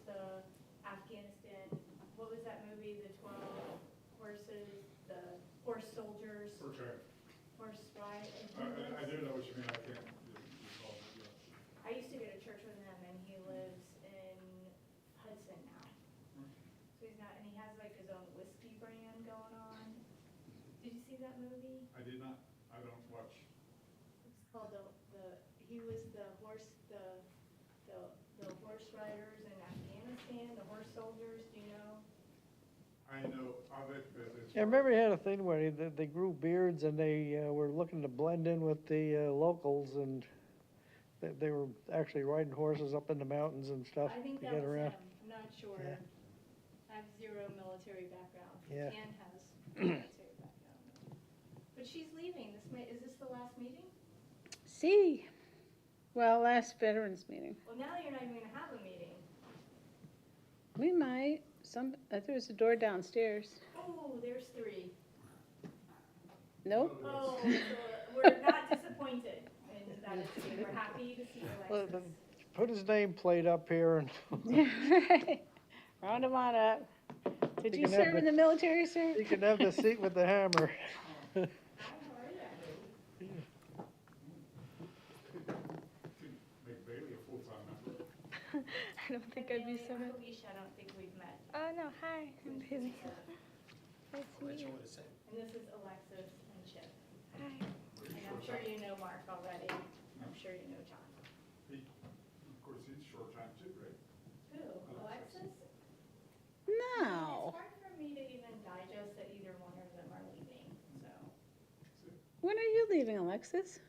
the Afghanistan, what was that movie, the 12 horses, the horse soldiers, Okay. horse ride? I do know what you mean, I can't recall it, yeah. I used to go to church with him, and he lives in Hudson now. So he's not, and he has like his own whiskey brand going on. Did you see that movie? I did not, I don't watch. It's called he was the horse riders in Afghanistan, the horse soldiers, do you know? I know of it, but it's. I remember he had a thing where they grew beards and they were looking to blend in with the locals, and they were actually riding horses up in the mountains and stuff I think to that get was around. him, I'm not sure. Yeah. I have zero military background. Yeah. Ann has military background. But she's leaving, is this the last meeting? See, well, last veterans meeting. Well, now you're not even gonna have a meeting. We might, there's a door downstairs. Oh, there's 3. Nope. Oh, so we're not disappointed in that it's you. We're happy to see Well, Alexis. Put his nameplate up here and Right. Round him on up. Did You you can have serve the- in the military, sir? you can have the seat with the hammer. How are you? Make Bailey a full-time member. I don't think I'd be so good. Felicia, I don't think we've met. Oh, no, hi, I'm Bailey. Nice to meet you. And this is Alexis and Chip. Hi. And I'm sure you know Mark already. I'm sure you know John. Of course, he's short time too, right? Who? Alexis? No. It's hard for me to even digest that either one of them are leaving, so. When are you leaving, Alexis?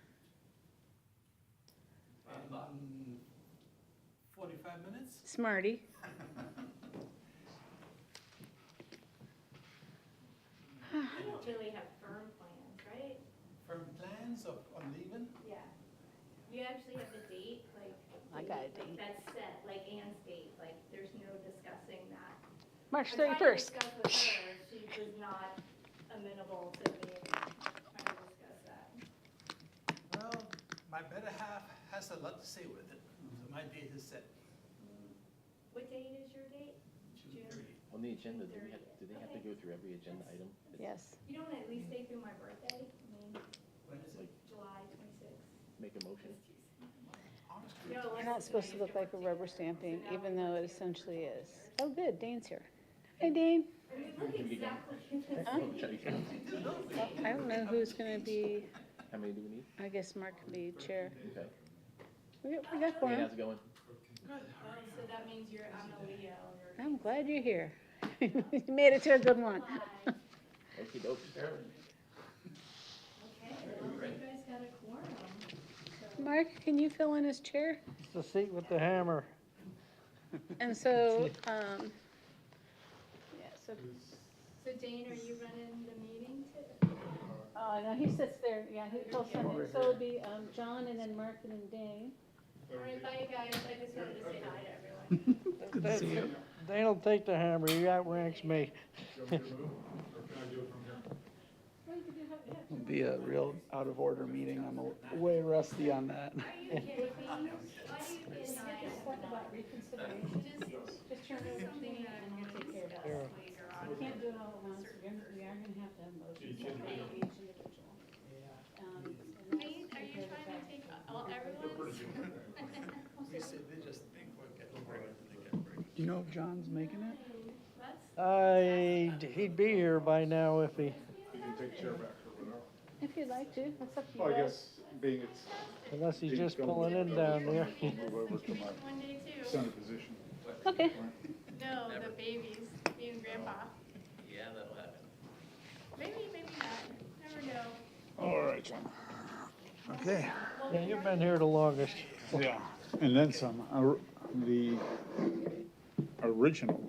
About 45 minutes? Smarty. You don't really have firm plans, right? Firm plans of leaving? Yeah. You actually have the date, like. I got a like, date. That's set, like Ann's date, like there's no discussing that. March I'm trying to 31st. discuss with her, she was not amenable to me trying to discuss that. Well, my better half has a lot to say with it, so my date is set, What date is your date? June 30th. On the agenda, do they have to go through every agenda item? Yes. You don't at least stay through my birthday? I mean, When is it? July 26th. Make a motion? No, You're not supposed to look like a rubber stamping, even though it essentially is. Oh, good, Dane's here. Hey, Dane. We look exactly the Huh? same. Well, I don't know who's gonna be, How many do we need? I guess Mark can be chair. Okay. We got Hey, quorum. how's it going? Oh, so that means I'm a Leo. You're I'm glad you're here. You made it to a good one. July. Okey doke. Okay, well, you guys got a quorum. So- Mark, can you fill in as chair? It's the seat with the hammer. And so, yeah, so, So Dane, are you running the meeting too? oh, no, he sits there, yeah, he'll send it. So it'll be, John and then Mark and then Dane. All right, bye you guys, I just wanted to say hi to everyone. Dane'll take the hammer, he outranks me. Do you want me to move, or can I do it from here? It'll be a real out of order meeting. I'm way rusty on that. Are you kidding me? Why do you Just deny get this it? stuff about reconsideration. Just turn it over to me and we'll take care of that. Sure. We can't do it all at once, we are gonna have to have motions for each individual. Dane, are you trying to take everyone's? They say they just think we're getting pregnant and they get pregnant. Do you know if John's making it? He'd be here by now if he, You can take chair back or whatever. If you'd like to, that's up to you Well, I guys. guess, being it's, unless he's just pulling in down there. move over to my One day too. center position. Okay. No, the babies, you and grandpa. Yeah, that'll happen. Maybe, maybe not, never know. All right, John. Okay. Yeah, you've been here the longest. Yeah, and then some, the original.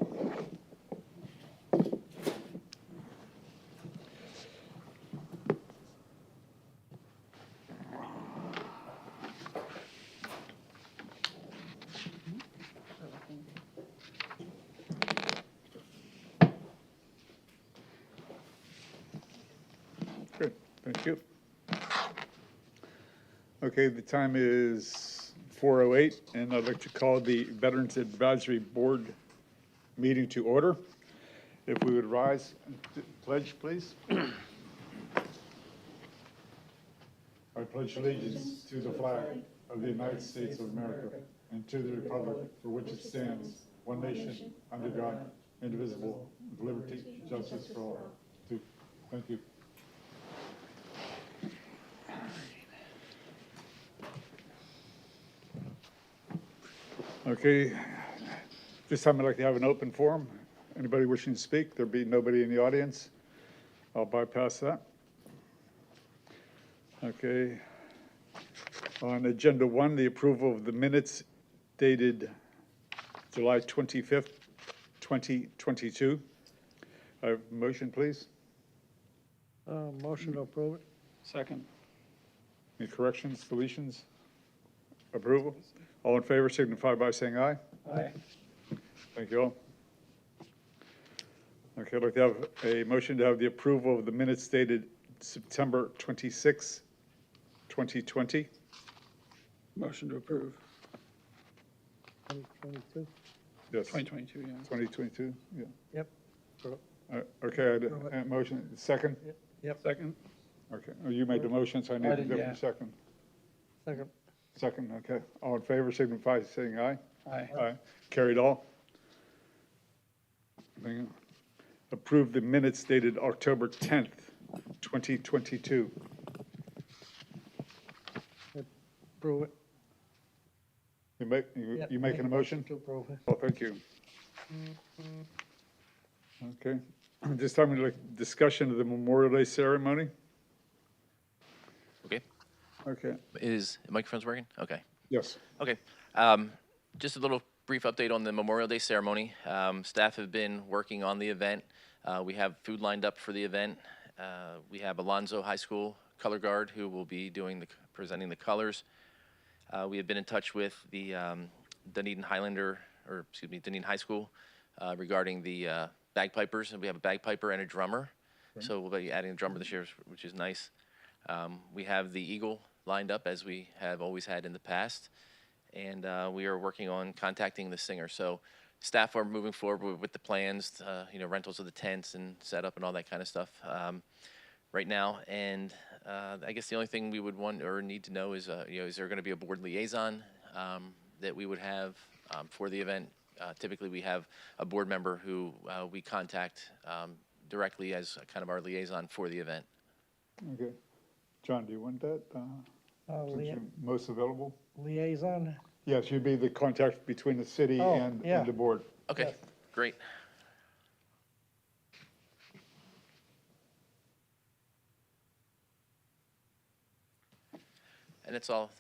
Good, thank you. Okay, the time is 4:08, and I'd like to call the Veterans Advisory Board meeting to order. If we would rise and pledge, please. I pledge allegiance to the flag of the United States of America and to the republic for which it stands, one nation, under God, indivisible, with liberty and justice for all. Thank you. Okay, this time I'd like to have an open forum. Anybody wishing to speak? There'll be nobody in the audience. I'll bypass that. Okay. On agenda 1, the approval of the minutes dated July 25th, 2022. I have a motion, please. Motion to approve it. Second. Any corrections, deletions? Approval? All in favor signify by saying aye. Aye. Thank you all. Okay, I'd like to have a motion to have the approval of the minutes dated September 26, 2020. Motion to approve. 2022. Yes, 2022, yeah. 2022, yeah. Yep. Okay, I had a motion, second? Yep. Second. Okay, oh, you made the motion, so I need I a did, different yeah. second. Second. Second, okay. All in favor signify by saying aye. Aye. Aye. Carried all. Approve the minutes dated October 10th, 2022. Approve it. You Yep, making a motion? To approve it. Oh, thank you. Okay. This time we'd like discussion of the Memorial Day ceremony. Okay, Okay, is the microphone's working? Okay. yes. Okay, just a little brief update on the Memorial Day ceremony. Staff have been working on the event. We have food lined up for the event. We have Alonzo High School color guard who will be presenting the colors. We have been in touch with the Dunedin Dunedin High School regarding the bagpipers, and we have a bagpiper and a drummer. So we'll be adding a drummer this year, which is nice. We have the Eagle lined up as we have always had in the past, and we are working on contacting the singer. So staff are moving forward with the plans, rentals of the tents and setup and all that kind of stuff right now. And I guess the only thing we would want or need to know is, is there going to be a board liaison that we would have for the event? Typically, we have a board member who we contact directly as kind of our liaison for the event. Okay. John, do you want that? Since lia- you're most available? Liaison. Yes, you'd be the contact between the city Oh, and yeah. the board. Okay, Yes. great. And that's all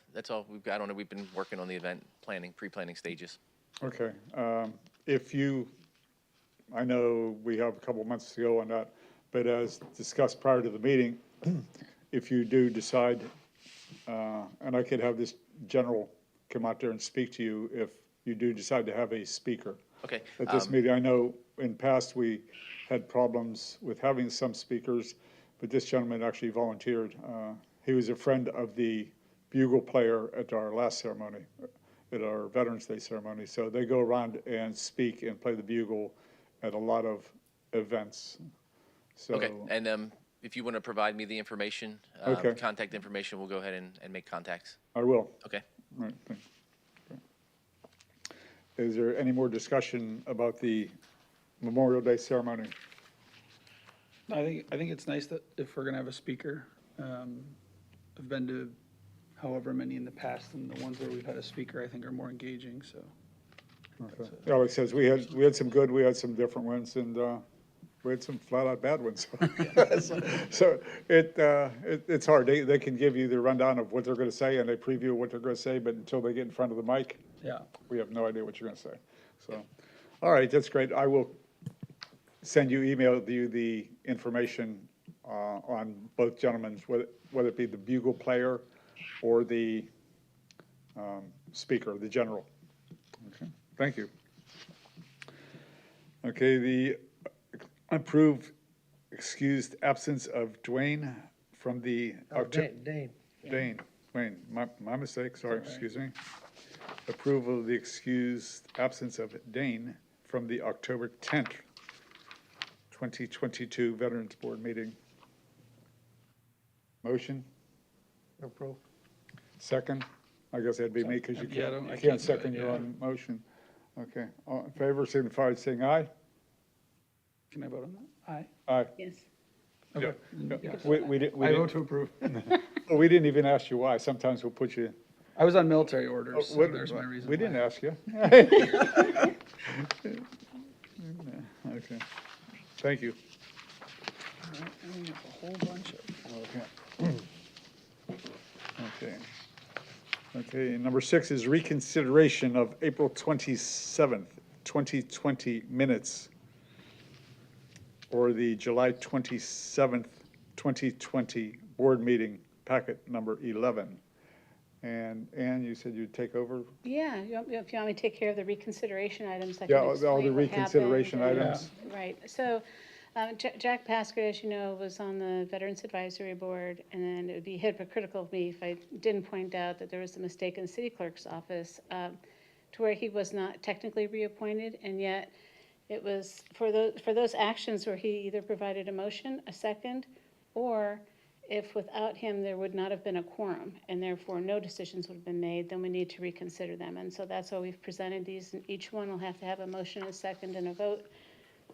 we've got on it. We've been working on the event pre-planning stages. Okay. I know we have a couple months to go on that, but as discussed prior to the meeting, if you do decide, and I could have this general come out there and speak to you if you do decide to have a speaker. Okay. At this meeting, I know in past we had problems with having some speakers, but this gentleman actually volunteered. He was a friend of the bugle player at our last ceremony, at our Veterans Day ceremony. So they go around and speak and play the bugle at a lot of events. So, Okay, and if you want to provide me the information, Okay. contact information, we'll go ahead and make contacts. I will. Okay. All right, thanks. Okay. Is there any more discussion about the Memorial Day ceremony? I think it's nice that if we're gonna have a speaker, I've been to however many in the past, and the ones where we've had a speaker, I think are more engaging, so. Okay. Yeah, like I says, we had some good, we had some different ones, and we had some flat-out bad ones. So it's hard. They can give you the rundown of what they're going to say, and they preview what they're going to say, but until they get in front of the mic, Yeah. we have no idea what you're going to say. So, all right, that's great. I will email you the information on both gentlemen, whether it be the bugle player or the speaker, the general. Okay, thank you. Okay, the approved excused absence of Dwayne from the Dane. Dane, Wayne, my mistake, sorry, excuse me. approval of the excused absence of Dane from the October 10th, 2022 Veterans Board meeting. Motion? Approve. Second? I guess that'd be me because you Yeah, I can't can't do second it, your yeah. own motion. Okay, all in favor, signify by saying aye. Can I vote on that? Aye. Aye. Yes. Okay. Yeah. Yes. We I vote didn't, to approve. well, we didn't even ask you why. Sometimes we'll put you. I was on military orders, so What- there's my reason. We didn't why. ask you. Okay, thank you. All right, and we have a whole bunch of. Okay. Okay. Okay, number 6 is reconsideration of April 27th, 2020 minutes, or the July 27th, 2020 board meeting, packet number 11. And Ann, you said you'd take over? Yeah, if you want me to take care of the reconsideration items, I Yeah, can all explain the what reconsideration happened. items. Right, so Jack Pasker, as you know, was on the Veterans Advisory Board, and then it would be hypocritical of me if I didn't point out that there was a mistake in the city clerk's office to where he was not technically reappointed, and yet it was for those actions where he either provided a motion, a second, or if without him there would not have been a quorum, and therefore no decisions would have been made, then we need to reconsider them. And so that's why we've presented these, and each one will have to have a motion, a second, and a vote,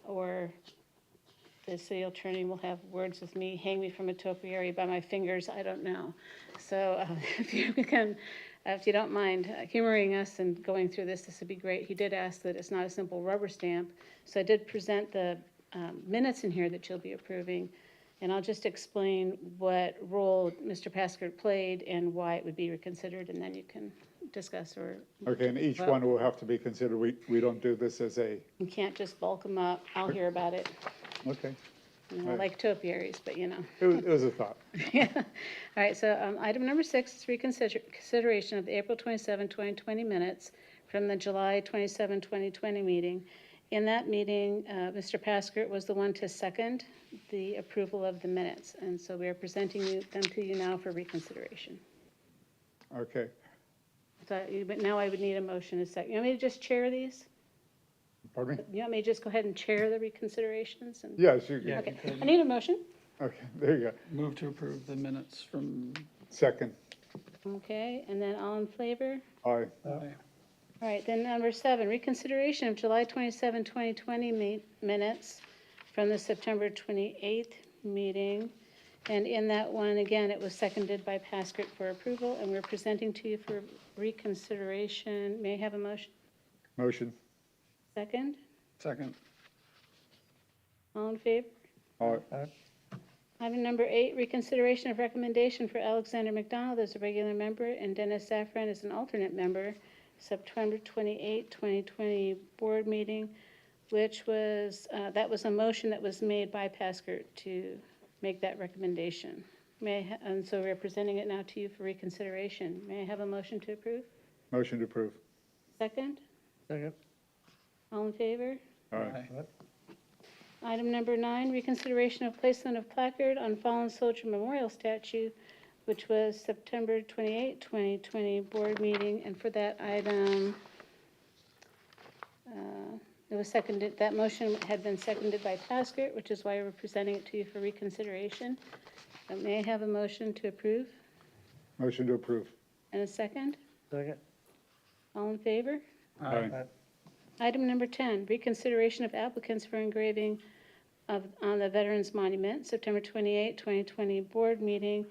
or the city attorney will have words with me, hang me from a topiary by my fingers, I don't know. So if you can, if you don't mind humoring us and going through this would be great. He did ask that it's not a simple rubber stamp. So I did present the minutes in here that you'll be approving, and I'll just explain what role Mr. Paskert played and why it would be reconsidered, and then you can discuss or. Okay, and each one will have to be considered. We don't do this as a, You can't just bulk them up. I'll hear about it. okay. I mean, I like topiaries, but you know. It was a thought. Yeah. All right, so item number 6 is reconsideration of the April 27, 2020 minutes from the July 27, 2020 meeting. In that meeting, Mr. Paskert was the one to second the approval of the minutes, and so we are presenting them to you now for reconsideration. Okay. So, but now I would need a motion, a second. You want me to just chair these? Pardon me? You want me to just go ahead and chair the reconsiderations? And- Yes, you Yeah. can. Okay, I need a motion. Okay, there you go. Move to approve the minutes from. Second. Okay, and then all in favor? Aye. Aye. All right, then number 7, reconsideration of July 27, 2020 minutes from the September 28th meeting. And in that one, again, it was seconded by Paskert for approval, and we're presenting to you for reconsideration. May I have a motion? Motion. Second? Second. All in favor? Aye. Item number 8, reconsideration of recommendation for Alexander McDonald as a regular member and Dennis Safran as an alternate member, September 28, 2020 board meeting, which was, that was a motion that was made by Paskert to make that recommendation. And so we're presenting it now to you for reconsideration. May I have a motion to approve? Motion to approve. Second? Second. All in favor? Aye. Item number 9, reconsideration of placement of placard on fallen soldier memorial statue, which was September 28, 2020 board meeting. And for that item, it was seconded, that motion had been seconded by Paskert, which is why we're presenting it to you for reconsideration. May I have a motion to approve Motion to approve. and a second? Second. All in favor? Aye. Item number 10, reconsideration of applicants for engraving on the Veterans Monument, September 28, 2020 board meeting.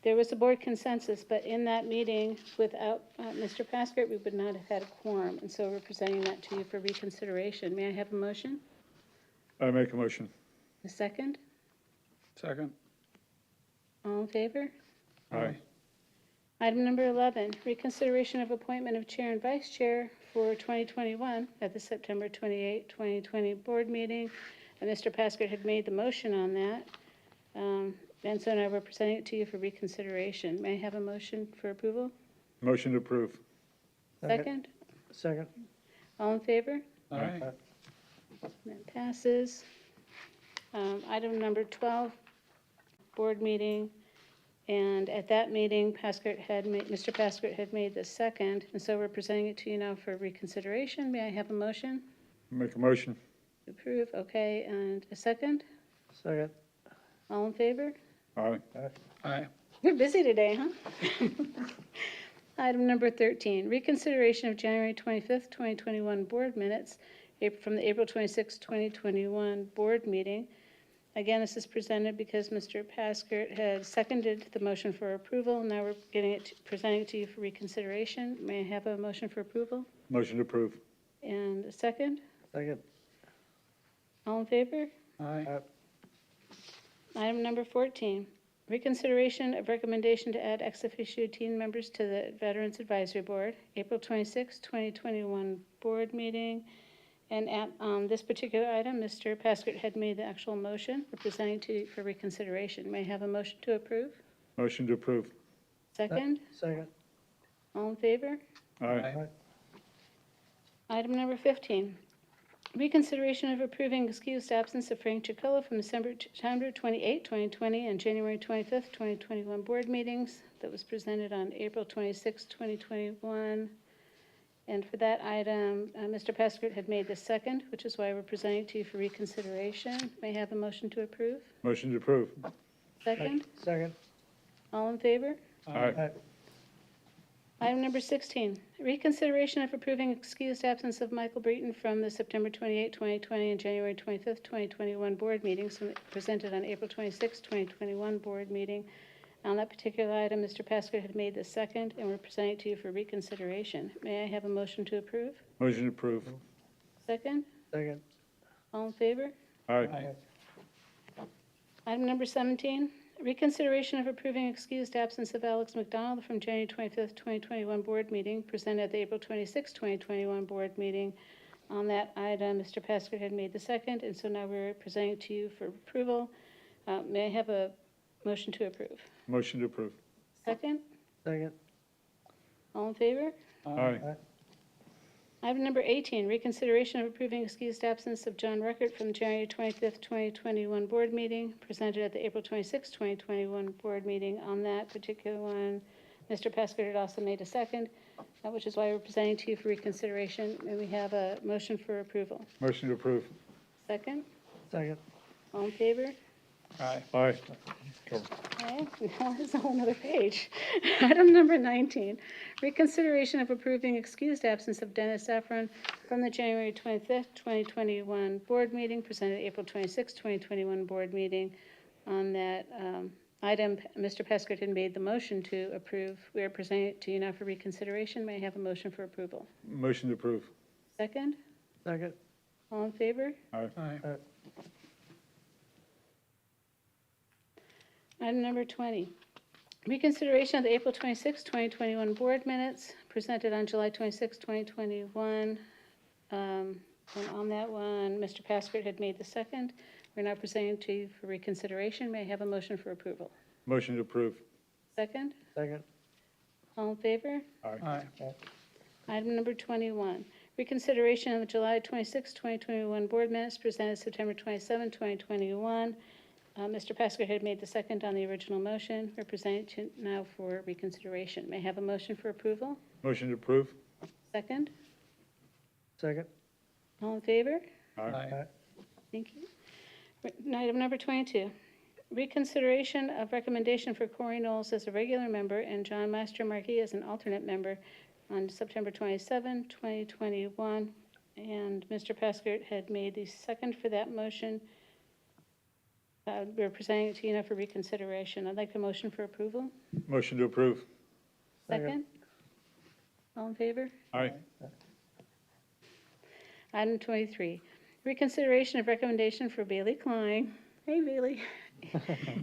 There was a board consensus, but in that meeting, without Mr. Paskert, we would not have had a quorum, and so we're presenting that to you for reconsideration. May I have a motion? I make a motion. A second? Second. All in favor? Aye. Item number 11, reconsideration of appointment of chair and vice chair for 2021 at the September 28, 2020 board meeting. And Mr. Paskert had made the motion on that. And so now we're presenting it to you for reconsideration. May I have a motion for approval? Motion to approve. Second? Second. All in favor? Aye. That passes. Item number 12, board meeting And at that meeting, Mr. Paskert had made the second, and so we're presenting it to you now for reconsideration. May I have a motion? Make a motion. Approve, okay, and a second? Second. All in favor? Aye. Aye. You're busy today, huh? Item number 13, reconsideration of January 25th, 2021 board minutes from the April 26th, 2021 board meeting. Again, this is presented because Mr. Paskert had seconded the motion for approval. Now we're presenting it to you for reconsideration. May I have a motion for approval? Motion to approve. And a second? Second. All in favor? Aye. Item number 14, reconsideration of recommendation to add ex officio team members to the Veterans Advisory Board, April 26, 2021 board meeting. And at this particular item, Mr. Paskert had made the actual motion. We're presenting to you for reconsideration. May I have a motion to approve? Motion to approve. Second? Second. All in favor? Aye. Item number 15, reconsideration of approving excused absence of Frank Chicola from September 28, 2020 and January 25th, 2021 board meetings that was presented on April 26, 2021. And for that item, Mr. Paskert had made the second, which is why we're presenting to you for reconsideration. May I have a motion to approve? Motion to approve. Second? Second. All in favor? Aye. Item number 16, reconsideration of approving excused absence of Michael Breton from the September 28, 2020 and January 25th, 2021 board meetings presented on April 26, 2021 board meeting. On that particular item, Mr. Paskert had made the second, and we're presenting it to you for reconsideration. May I have a motion to approve? Motion to approve. Second? Second. All in favor? Aye. Item number 17, reconsideration of approving excused absence of Alex McDonald from January 25th, 2021 board meeting, presented at the April 26th, 2021 board meeting. On that item, Mr. Paskert had made the second, and so now we're presenting it to you for approval. May I have a motion to approve? Motion to approve. Second? Second. All in favor? Aye. Item number 18, reconsideration of approving excused absence of John Ruckert from January 25th, 2021 board meeting, presented at the April 26th, 2021 board meeting. On that particular one, Mr. Paskert had also made a second, which is why we're presenting to you for reconsideration. May we have a motion for approval? Motion to approve. Second? Second. All in favor? Aye. Aye. Okay, now it's a whole other page. Item number 19, reconsideration of approving excused absence of Dennis Saffron from the January 25th, 2021 board meeting, presented at April 26th, 2021 board meeting. On that item, Mr. Paskert had made the motion to approve. We are presenting it to you now for reconsideration. May I have a motion for approval? Motion to approve. Second? Second. All in favor? Aye. Aye. Item number 20, reconsideration of the April 26, 2021 board minutes presented on July 26, 2021. And on that one, Mr. Paskert had made the second. We're now presenting to you for reconsideration. May I have a motion for approval? Motion to approve. Second? Second. All in favor? Aye. Item number 21, reconsideration of the July 26, 2021 board minutes presented September 27, 2021. Mr. Paskert had made the second on the original motion. We're presenting it now for reconsideration. May I have a motion for approval? Motion to approve. Second? Second. All in favor? Aye. Thank you. Item number 22, reconsideration of recommendation for Corey Knowles as a regular member and John Master Markey as an alternate member on September 27, 2021. And Mr. Paskert had made the second for that motion. We're presenting it to you now for reconsideration. I'd like a motion for approval. Motion to approve. Second? All in favor? Aye. Item 23, reconsideration of recommendation for Bailey Klein, hey Bailey,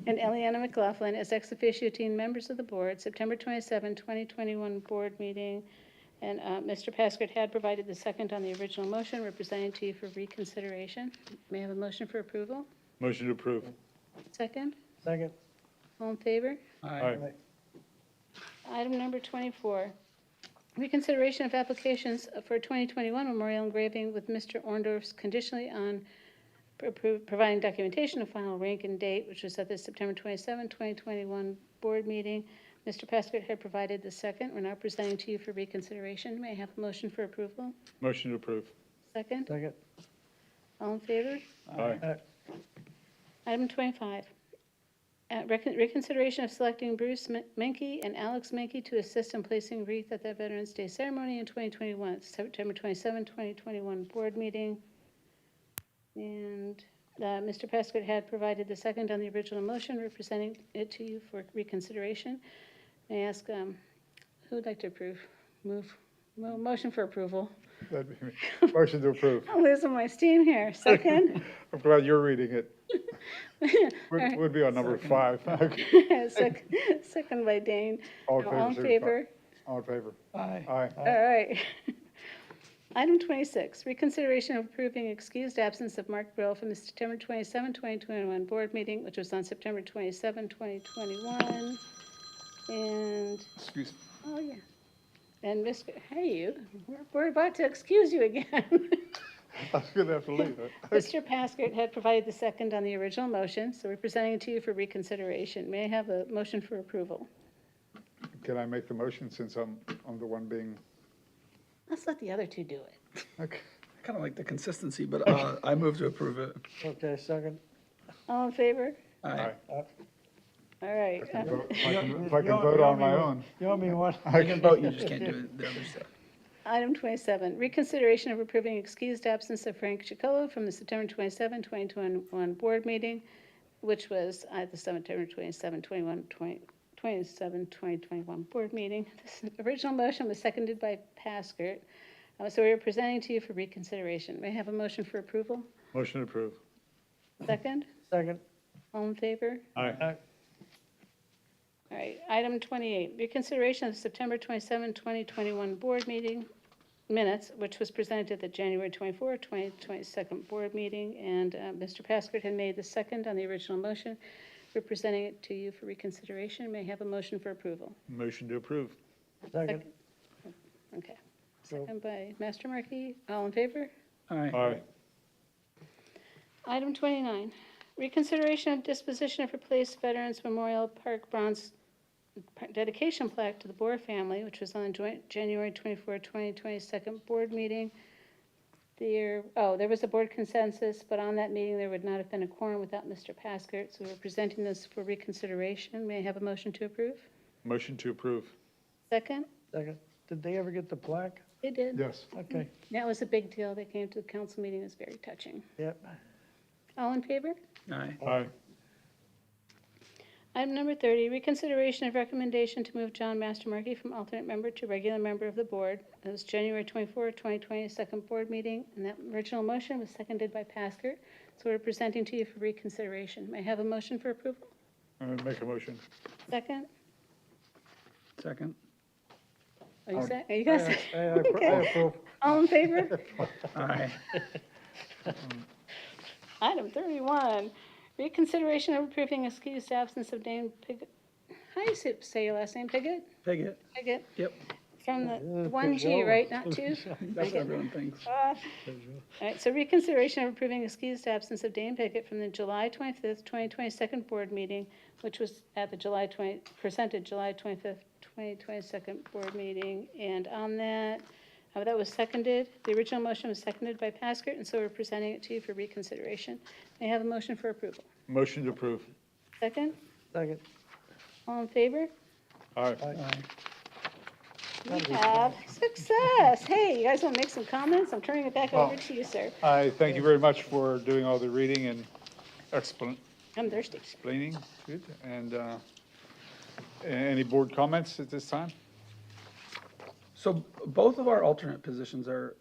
and Eliana McLaughlin as ex officio team members of the board, September 27, 2021 board meeting. And Mr. Paskert had provided the second on the original motion. We're presenting to you for reconsideration. May I have a motion for approval? Motion to approve. Second? Second. All in favor? Aye. Item number 24, reconsideration of applications for 2021 memorial engraving with Mr. Orndorff's conditionally on providing documentation of final rank and date, which was at the September 27, 2021 board meeting. Mr. Pescott had provided the second. We're now presenting to you for reconsideration. May I have a motion for approval? Motion to approve. Second? Second. All in favor? Aye. Item 25, reconsideration of selecting Bruce Menke and Alex Menke to assist in placing wreath at the Veterans Day ceremony in 2021, September 27, 2021 board meeting. And Mr. Pescott had provided the second on the original motion. We're presenting it to you for reconsideration. May I ask, who would like to approve? Motion for approval. That'd be me. Motion to approve. I'm losing my steam here. Second? I'm glad you're reading it. Would be on number 5. Second by Dane. All All in signify. favor? All in favor? Aye. Aye. All right. Item 26, reconsideration of approving excused absence of Mark Brill from the September 27, 2021 board meeting, which was on September 27, 2021. And, Excuse me. oh, yeah. And Mr., hey, we're about to excuse you again. I was going to have to leave. Mr. Paskert had provided the second on the original motion, so we're presenting it to you for reconsideration. May I have a motion for approval? Can I make the motion since I'm the one being, Let's let the other two do it. okay. I kind of like the consistency, but I move to approve it. Okay, second. All in favor? Aye. All right. If I can vote on my own. You want me one? I can vote, you just can't do it, the other stuff. Item 27, reconsideration of approving excused absence of Frank Chicolo from the September 27, 2021 board meeting, which was at the September 27, 2021 board meeting. This original motion was seconded by Paskert. So we are presenting to you for reconsideration. May I have a motion for approval? Motion to approve. Second? Second. All in favor? Aye. All right, item 28, reconsideration of the September 27, 2021 board meeting minutes, which was presented at the January 24, 2022 board meeting, and Mr. Paskert had made the second on the original motion. We're presenting it to you for reconsideration. May I have a motion for approval? Motion to approve. Second. Okay. Second by Master Markey. All in favor? Aye. Aye. Item 29, reconsideration of disposition of replaced Veterans Memorial Park bronze dedication plaque to the Boer family, which was on the joint January 24, 2022 board meeting. There was a board consensus, but on that meeting, there would not have been a quorum without Mr. Paskert, so we're presenting this for reconsideration. May I have a motion to approve? Motion to approve. Second? Second. Did they ever get the plaque? They did. Yes. Okay. That was a big deal. They came to the council meeting. It was very touching. Yep. All in favor? Aye. Aye. Item number 30, reconsideration of recommendation to move John Mastermarkey from alternate member to regular member of the board. It was January 24, 2022 board meeting, and that original motion was seconded by Paskert. So we're presenting to you for reconsideration. May I have a motion for approval? Make a motion. Second? Second. Are you guys? I approve. All in favor? Aye. Item 31, reconsideration of approving excused absence of Dane Piggott. How do you say your last name, Piggott? Piggott. Piggott? Yep. From the Good 1G, job. right, not 2? That's what everyone thinks. All right, so reconsideration of approving excused absence of Dane Pickett from the July 25th, 2022 board meeting, which was at the presented July 25th, 2022 board meeting. And on that, that was seconded. The original motion was seconded by Paskert, and so we're presenting it to you for reconsideration. May I have a motion for approval? Motion to approve. Second? Second. All in favor? Aye. Aye. We have success. Hey, you guys want to make some comments? I'm turning it back over to you, sir. I thank you very much for doing all the reading and I'm thirsty. explaining. Good. And any board comments at this time? So both of our alternate positions are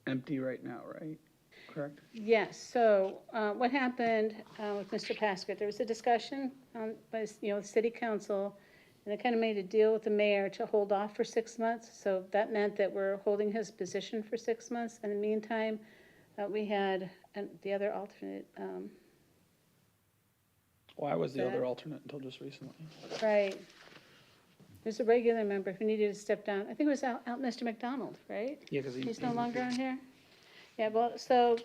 empty right now, right? Correct? Yes, so what happened with Mr. Paskert, there was a discussion by, the city council, and they kind of made a deal with the mayor to hold off for 6 months. So that meant that we're holding his position for 6 months. In the meantime, we had the other alternate, Well, I was the That- other alternate until just recently. right. There's a regular member who needed to step down. I think it was out Mr. McDonald, right? Yeah, because He's no longer on here? Yeah, well, so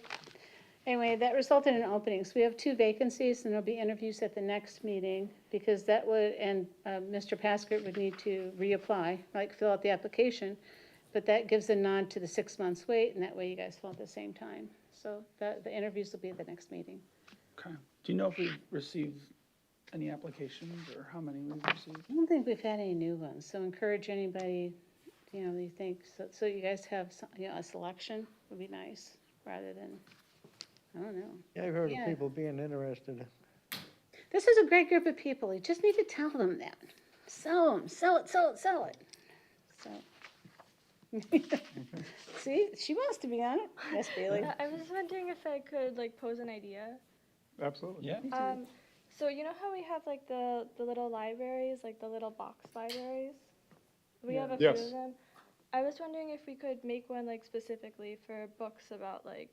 Anyway, that resulted in openings. We have 2 vacancies, and there'll be interviews at the next meeting, because that would, and Mr. Paskert would need to reapply, like fill out the application, but that gives a nod to the 6 months wait, and that way you guys fill at the same time. So the interviews will be at the next meeting. Okay. Do you know if we've received any applications or how many we've received? I don't think we've had any new ones, so encourage anybody, you think, so you guys have, a selection would be nice, rather than, I don't know. Yeah, I've heard of Yeah. people being interested. This is a great group of people. You just need to tell them that. Sell them, sell it, sell it, sell it. So. See, she wants to be on it. Yes, Bailey. I was wondering if I could like pose an idea. Absolutely. Yeah. So you know how we have like the little libraries, like the little box libraries? We have a few Yes. of them. I was wondering if we could make one like specifically for books about like,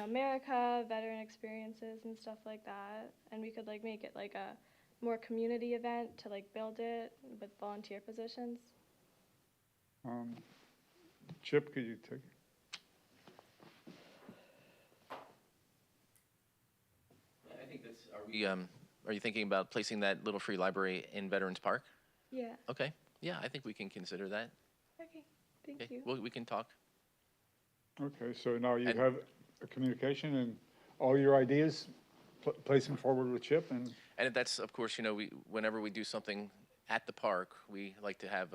America, veteran experiences and stuff like that. And we could like make it like a more community event to like build it with volunteer positions. Chip, could you take? I think that's, are you thinking about placing that little free library in Veterans Park? Yeah. Okay, yeah, I think we can consider that. Okay. Thank Okay, you. well, we can talk. Okay, so now you And- have a communication and all your ideas, place them forward with Chip and, And that's, of course, whenever we do something at the park, we like to have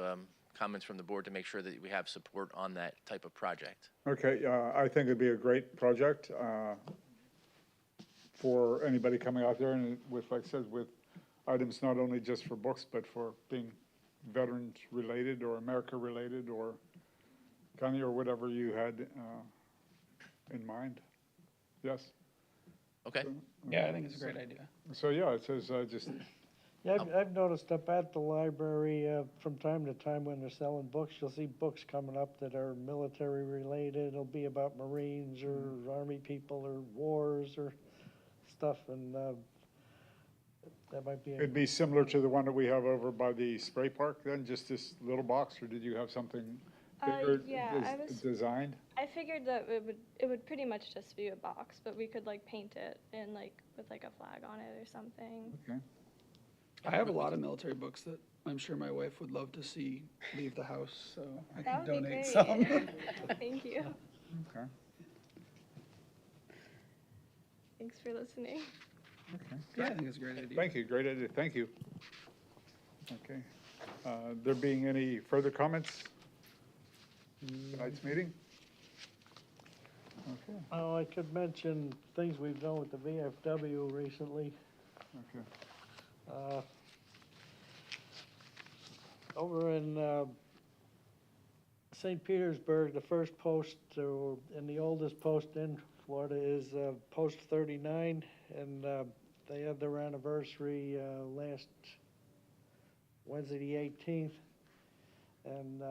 comments from the board to make sure that we have support on that type of project. okay, I think it'd be a great project, for anybody coming out there and with, like I said, with items not only just for books, but for being veterans related or America related or county or whatever you had, in mind. Yes? Okay, Yeah, I think it's a great idea. So, yeah, it says, just, Yeah, I've noticed up at the library, from time to time when they're selling books, you'll see books coming up that are military related. It'll be about Marines or Army people or wars or stuff, and, that might be, it'd be similar to the one that we have over by the spray park then, just this little box, or did you have something bigger Yeah, I was- designed? I figured that it would pretty much just be a box, but we could like paint it in like with like a flag on it or something. Okay. I have a lot of military books that I'm sure my wife would love to see leave the house, so I That can would be donate great. some. Thank you. Okay. Thanks for listening. Yeah, I think it's a great idea. Thank you, great idea, thank you. Okay, there being any further comments? Tonight's meeting? Okay, oh, I could mention things we've done with the VFW recently. okay. Over in St. Petersburg, the first post, and the oldest post in Florida is Post 39, and they had their anniversary last Wednesday, the 18th. And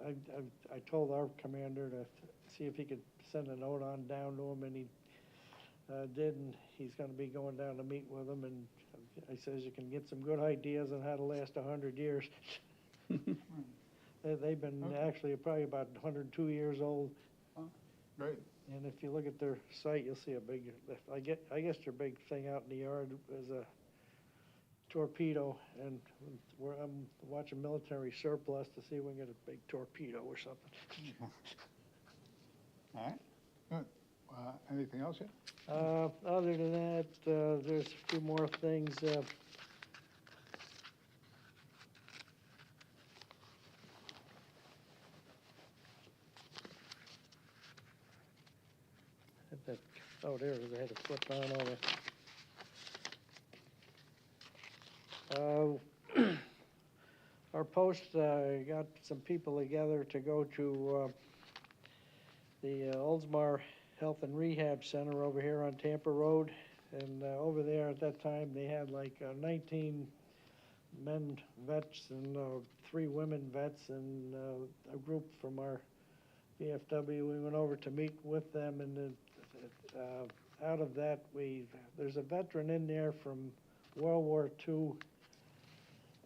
I told our commander to see if he could send a note on down to him, and he did, and he's gonna be going down to meet with them, and I says you can get some good ideas on how to last 100 years. They've been actually probably about 102 years old, Great, and if you look at their site, you'll see a big, I guess their big thing out in the yard is a torpedo, and I'm watching military surplus to see if we can get a big torpedo or something. all right, good. Anything else yet? Other than that, there's a few more things. Oh, there it is. I had to flip on over. Our post got some people together to go to the Oldsmar Health and Rehab Center over here on Tampa Road. And over there at that time, they had like 19 men vets and 3 women vets and a group from our VFW. We went over to meet with them, and out of that, there's a veteran in there from World War II,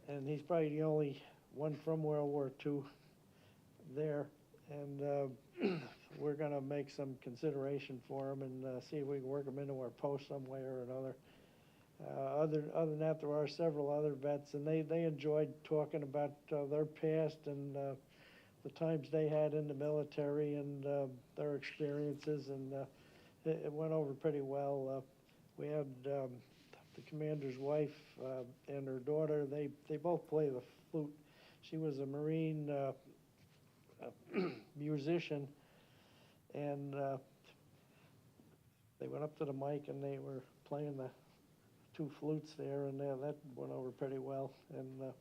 and he's probably the only one from World War II there. And we're gonna make some consideration for them and see if we can work them into our post some way or another. Other than that, there are several other vets, and they enjoyed talking about their past and the times they had in the military and their experiences, and it went over pretty well. We had the commander's wife and her daughter, they both play the flute. She was a Marine musician, and they went up to the mic and they were playing the two flutes there, and that went over pretty well. And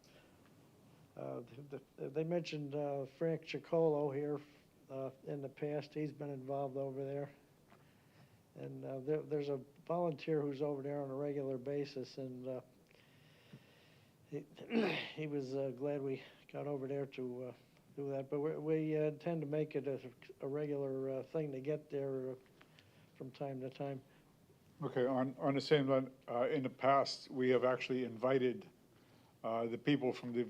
they mentioned Frank Chicolo here in the past. He's been involved over there. And there's a volunteer who's over there on a regular basis, and he was glad we got over there to do that. But we intend to make it a regular thing to get there from time to time. Okay, on the same line, in the past, we have actually invited the people from the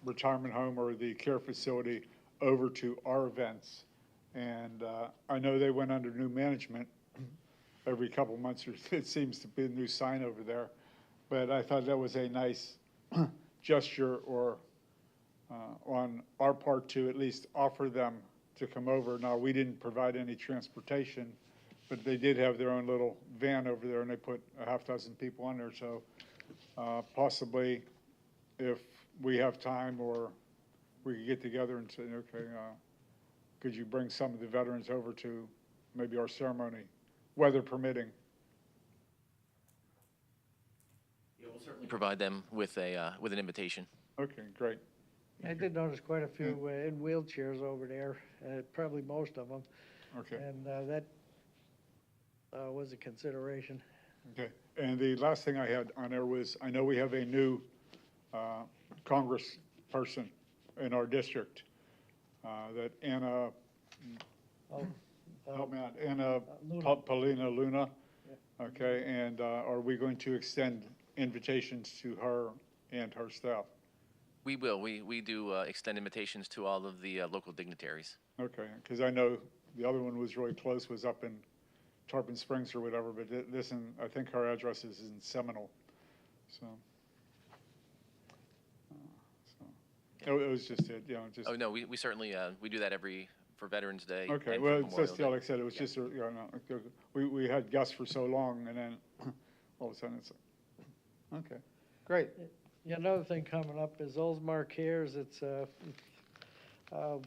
retirement home or the care facility over to our events. And I know they went under new management every couple months, or it seems to be a new sign over there. But I thought that was a nice gesture, or on our part, to at least offer them to come over. Now, we didn't provide any transportation, but they did have their own little van over there, and they put a half dozen people on there. So possibly, if we have time, or we could get together and say, okay, could you bring some of the veterans over to maybe our ceremony, weather permitting? Yeah, we'll certainly provide them with an invitation. Okay, great. I did notice quite a few in wheelchairs over there, probably most of them. Okay. And that was a consideration. Okay, and the last thing I had on there was, I know we have a new Congress person in our district, that Anna, help me out, Anna Luna. Paulina Luna. Okay, and are we going to extend invitations to her and her staff? We will. We do extend invitations to all of the local dignitaries. Okay, because I know the other one was really close, was up in Tarpon Springs or whatever, but this, and I think our address is in Seminole, so. It was just it, you know, just. Oh, no, we certainly, we do that for Veterans Day. Okay, and well, for it's Memorial just, Day. like I said, it was just, you know, we had Gus for so long, and then all of a sudden it's, okay, great. Yeah, another thing coming up is Oldsmar Cares. It's, our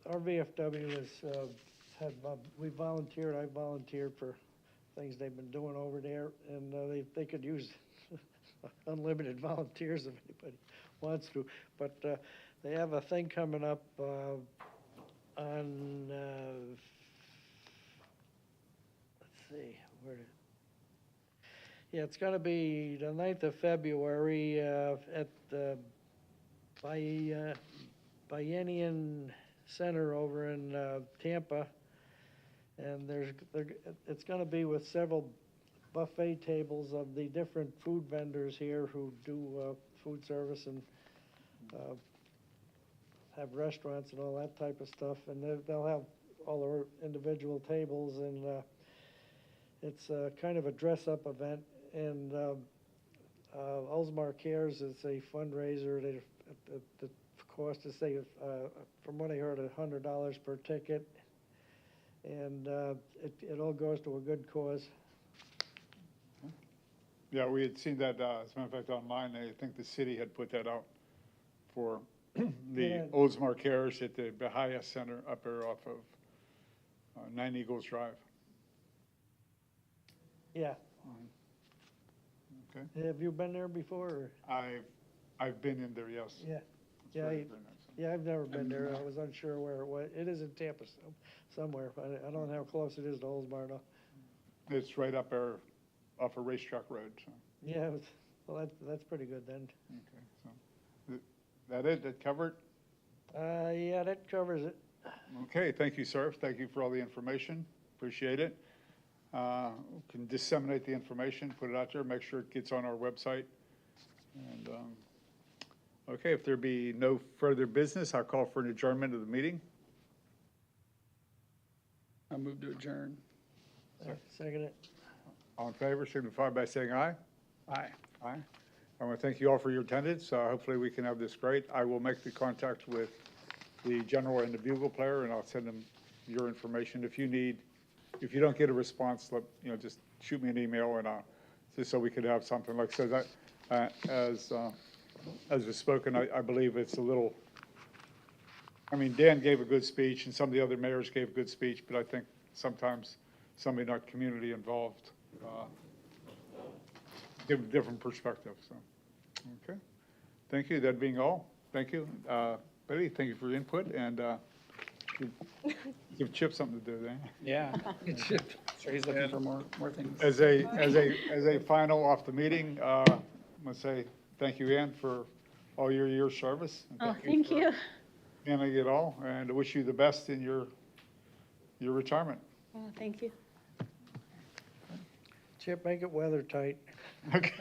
VFW has we volunteered, I volunteered for things they've been doing over there, and they could use unlimited volunteers if anybody wants to. But they have a thing coming up on, let's see, yeah, it's gonna be the 9th of February at the Biennium Center over in Tampa. And it's gonna be with several buffet tables of the different food vendors here who do food service and have restaurants and all that type of stuff. And they'll have all their individual tables, and it's kind of a dress-up event. And Oldsmar Cares is a fundraiser. The cost is, say, from what I heard, $100 per ticket, and it all goes to a good cause. Yeah, we had seen that, as a matter of fact, online. I think the city had put that out for the Yeah. Oldsmar Cares at the Bahia Center up there off of 9 Eagles Drive. Yeah. Okay. Have you been there before? Or? I've been in there, yes. Yeah. It's Yeah, very, very nice. Yeah, I've never been there. I was unsure where it was. It is in Tampa somewhere. I don't know how close it is to Oldsmar, though. It's right up there off a racetrack road, so. Yeah, well, that's pretty good then. Okay, so, that it? That covered? Yeah, that covers it. Okay, thank you, sir. Thank you for all the information. Appreciate it. Can disseminate the information, put it out there, make sure it gets on our website. And, okay, if there be no further business, I'll call for an adjournment of the meeting. I move to adjourn. Second it. All in favor, signify by saying aye. Aye. Aye. I want to thank you all for your attendance. Hopefully we can have this great. I will make the contact with the general and the bugle player, and I'll send them your information. If you don't get a response, just shoot me an email, and just so we could have something. Like I said, as was spoken, I believe it's a little, Dan gave a good speech, and some of the other mayors gave a good speech, but I think sometimes somebody not community involved give a different perspective, so. Okay. Thank you, that being all. Thank you. Betty, thank you for your input, and give Chip something to do there. Yeah. Sure, he's looking for more things. As a final off the meeting, I'm gonna say thank you, Ann, for all your years' service. And Oh, thank you. for handling it all, and I wish you the best in your retirement. Oh, thank you. Chip, make it weather tight. Okay.